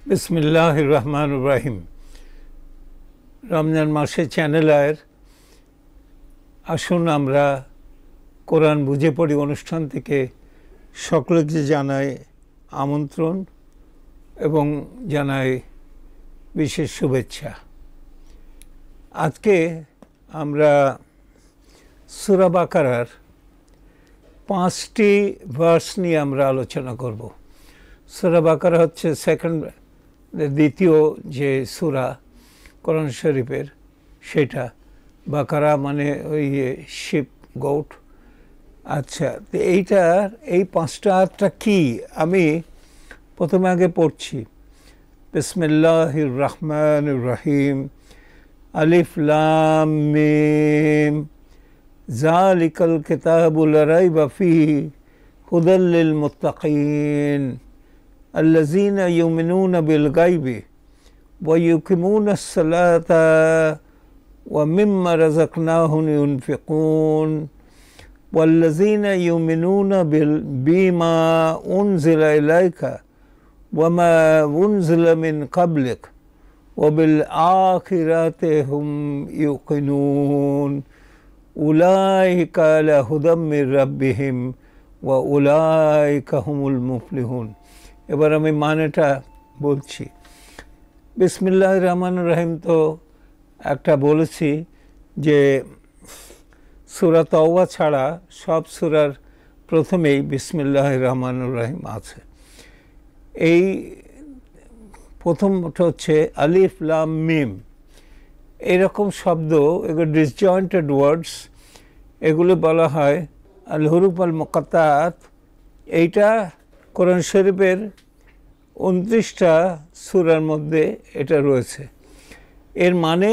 বিসমিল্লাহির রহমানির রহিম। রমজান মাসে চ্যানেল আয়ের আসুন আমরা কোরআন বুঝে পড়ি অনুষ্ঠান থেকে সকলকে জানাই আমন্ত্রণ এবং জানাই বিশেষ শুভেচ্ছা। আজকে আমরা সূরা বাকারার 5টি ভার্স নিয়ে আমরা আলোচনা করব। সূরা বাকারা হচ্ছে দ্বিতীয় যে সূরা কোরআন শরীফের, সেটা বাকারা মানে ওই শিপ গোট। আচ্ছা, তো এই 5টা আয়াতটা কি আমি প্রথমে আগে পড়ছি। বিসমিল্লাহির রহমানির রহিম। আলিফ লাম মিম যালিকাল কিতাবু লা রাইবা ফীহি হুদাল লিল মুত্তাকিন الذين يؤمنون بالغيب ويقيمون الصلاة ومما رزقناهم ينفقون والذين يؤمنون بما أنزل إليك وما أنزل من قبلك وبالآخرة هم يوقنون أولئك على هدى من ربهم وأولئك هم المفلحون। এবার আমি মানেটা বলছি। বিসমিল্লাহির রহমানির রহিম তো একটা বলেছি যে সূরা তাওবা ছাড়া সব সূরার প্রথমেই বিসমিল্লাহির রহমানির রহিম আছে। এই প্রথমটা হচ্ছে আলিফ লাম মিম। এরকম শব্দ, এগুলো ডিসজয়েন্টেড ওয়ার্ডস, এগুলো বলা হয় আল হুরুফ আল মুকাত্তাআত। এইটা কোরআন শরীফের 29টা সূরার মধ্যে এটা রয়েছে। এর মানে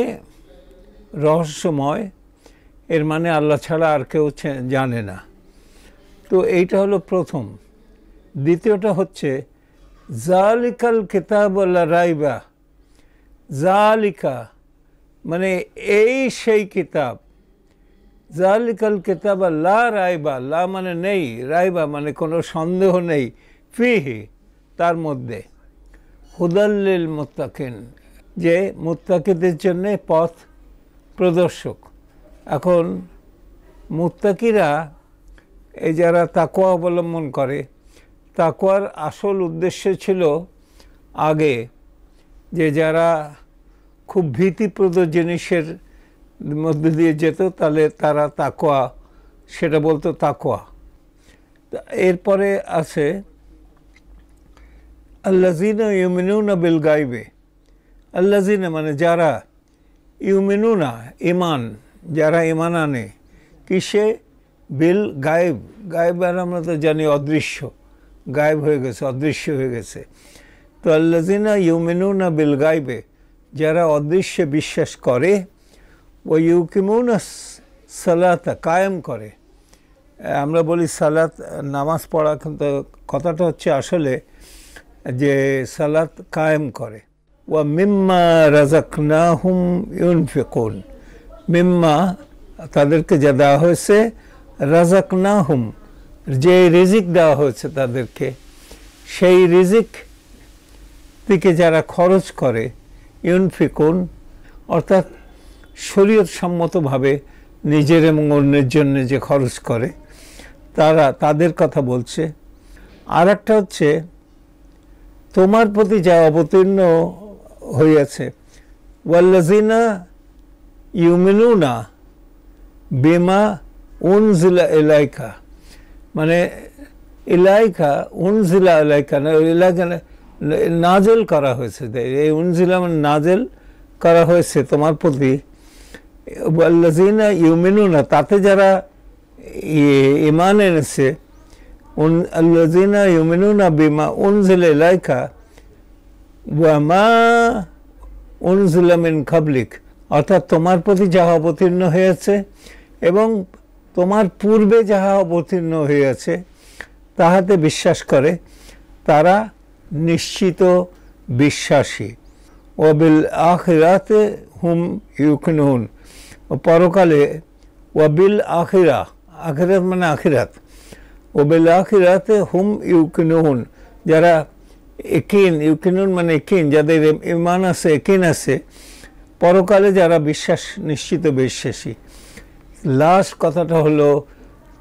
রহস্যময়, এর মানে আল্লাহ ছাড়া আর কেউ জানে না। তো এইটা হলো প্রথম। দ্বিতীয়টা হচ্ছে যালিকাল কিতাবু লা রাইবা। যালিকা মানে এই সেই কিতাব। যালিকাল কিতাব লা রাইবা, লা মানে নেই, রাইবা মানে কোনো সন্দেহ নেই, ফিহি তার মধ্যে, হুদাল লিল মুত্তাকিন যে মুত্তাকিদের জন্য পথ প্রদর্শক। এখন মুত্তাকিরা এই যারা তাকওয়া অবলম্বন করে, তাকওয়ার আসল উদ্দেশ্য ছিল আগে যে যারা খুব ভীতিপ্রদ জিনিসের মধ্যে দিয়ে যেত, তাহলে তারা তাকওয়া, সেটা বলতো তাকওয়া। এরপরে আছে আল্লাযিনা ইউমিনুনা বিল গায়বে। আল্লাযিনা মানে যারা, ইউমিনুনা ইমান, যারা ইমান আনে কিসে, বিল গায়েব। গায়েব আর আমরা তো জানি অদৃশ্য, গায়েব হয়ে গেছে, অদৃশ্য হয়ে গেছে। তো আল্লাযিনা ইউমিনুনা বিল গায়বে, যারা অদৃশ্যে বিশ্বাস করে, ও ইউকিমুনা সালাতা কায়েম করে। আমরা বলি সালাত নামাজ পড়া, কিন্তু কথাটা হচ্ছে আসলে যে সালাত কায়েম করে। ওয়া মিম্মা রাযাকনাহুম ইউনফিকুন। মিম্মা তাদেরকে যা দেওয়া হয়েছে, রাযাকনাহুম যে রিজিক দেওয়া হয়েছে তাদেরকে, সেই রিজিক থেকে যারা খরচ করে, ইউনফিকুন অর্থাৎ শরীয়ত সম্মতভাবে নিজের এবং অন্যের জন্য যে খরচ করে, তাদের কথা বলছে। আর একটা হচ্ছে তোমার প্রতি যা অবতীর্ণ হইয়াছে, ওয়াল্লাযিনা ইউমিনুনা বিমা উনজিলা ইলাইকা, মানে ইলাইকা উনজিলা ইলাইকা না, ইলাইকা নাজেল করা হয়েছে। এই উনজিলা মানে নাজেল করা হয়েছে তোমার প্রতি। ওয়াল্লাযিনা ইউমিনুনা তাতে যারা ঈমান এনেছে, আল্লাযিনা ইউমিনুনা বিমা উনজিলা ইলাইকা ওয়া মা উনজিলা মিন কাবলিক, অর্থাৎ তোমার প্রতি যাহা অবতীর্ণ হয়েছে এবং তোমার পূর্বে যাহা অবতীর্ণ হয়েছে তাহাতে বিশ্বাস করে, তারা নিশ্চিত বিশ্বাসী। ও বিল আখিরাতে হুম ইউকিনুন, পরকালে, ওয়াবিল আখিরা, আখিরাত মানে আখিরাত, ওবিল আখিরাতে হুম ইউকিনুন যারা একিন, ইউকিনুন মানে একিন, যাদের ঈমান আছে, একিন আছে, পরকালে যারা বিশ্বাস নিশ্চিত বিশ্বাসী। লাস্ট কথাটা হলো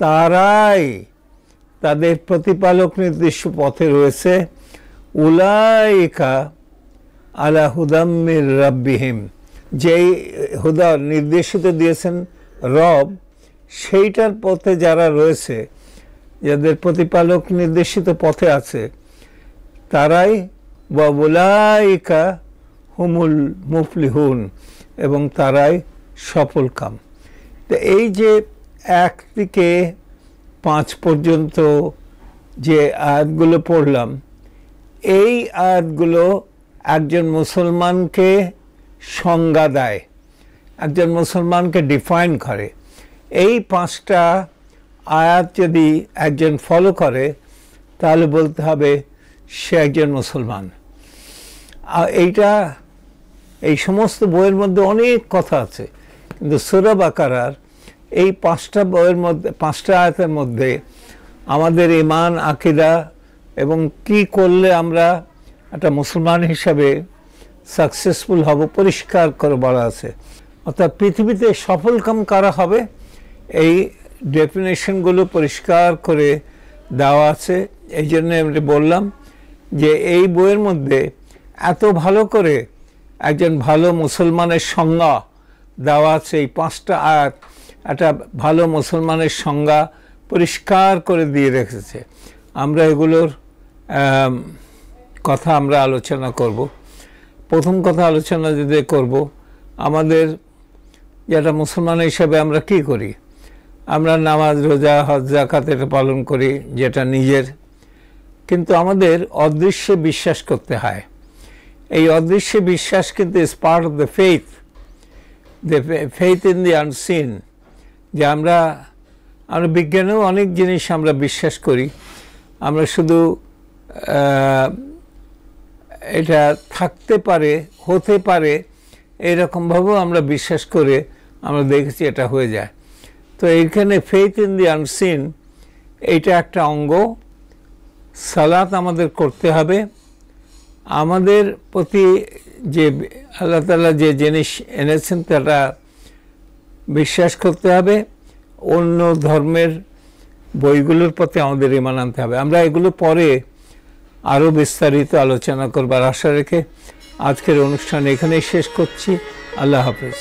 তারাই তাদের প্রতিপালক নির্দিষ্ট পথে রয়েছে। উলাইকা আলা হুদাম মির রাব্বিহিম, যেই হুদা নির্দেশিত দিয়েছেন রব, সেইটার পথে যারা রয়েছে, যাদের প্রতিপালক নির্দেশিত পথে আছে, তারাই ওয়া উলাইকা হুমুল মুফলিহুন, এবং তারাই সফল কাম। তো এই যে 1 থেকে 5 পর্যন্ত যে আয়াতগুলো পড়লাম, এই আয়াতগুলো একজন মুসলমানকে সংজ্ঞা দেয়, একজন মুসলমানকে ডিফাইন করে। এই 5টা আয়াত যদি একজন ফলো করে, তাহলে বলতে হবে সে একজন মুসলমান। আর এই সমস্ত বইয়ের মধ্যে অনেক কথা আছে, কিন্তু সূরা বাকারার এই 5টা বইয়ের মধ্যে, 5টা আয়াতের মধ্যে আমাদের ঈমান, আকীদা এবং কি করলে আমরা একটা মুসলমান হিসাবে সাকসেসফুল হব পরিষ্কার করে বলা আছে। অর্থাৎ পৃথিবীতে সফল কাম কারা হবে, এই ডেফিনেশনগুলো পরিষ্কার করে দেওয়া আছে। এই জন্য আমি বললাম যে এই বইয়ের মধ্যে এত ভালো করে একজন ভালো মুসলমানের সংজ্ঞা দেওয়া আছে। এই 5টা আয়াত একটা ভালো মুসলমানের সংজ্ঞা পরিষ্কার করে দিয়ে রেখেছে। আমরা এগুলোর কথা আমরা আলোচনা করব। প্রথম কথা আলোচনা যদি করব, আমাদের যেটা মুসলমান হিসাবে আমরা কি করি, আমরা নামাজ, রোজা, হজ, যাকাত এটা পালন করি যেটা নিজের, কিন্তু আমাদের অদৃশ্যে বিশ্বাস করতে হয়। এই অদৃশ্যে বিশ্বাস কিন্তু is part of the faith in the unseen. যে আমরা বিজ্ঞানেও অনেক জিনিস আমরা বিশ্বাস করি, আমরা শুধু এটা থাকতে পারে, হতে পারে, এরকমভাবেও আমরা বিশ্বাস করে আমরা দেখেছি এটা হয়ে যায়। তো এইখানে ফেইথ ইন দি আনসিন এইটা একটা অঙ্গ। সালাত আমাদের করতে হবে, আমাদের প্রতি যে আল্লাহ তাআলা যে জিনিস এনেছেন তাটা বিশ্বাস করতে হবে, অন্য ধর্মের বইগুলোর প্রতি আমাদের ঈমান আনতে হবে। আমরা এগুলো পরে আরও বিস্তারিত আলোচনা করবার আশা রেখে আজকের অনুষ্ঠান এখানেই শেষ করছি। আল্লাহ হাফেজ।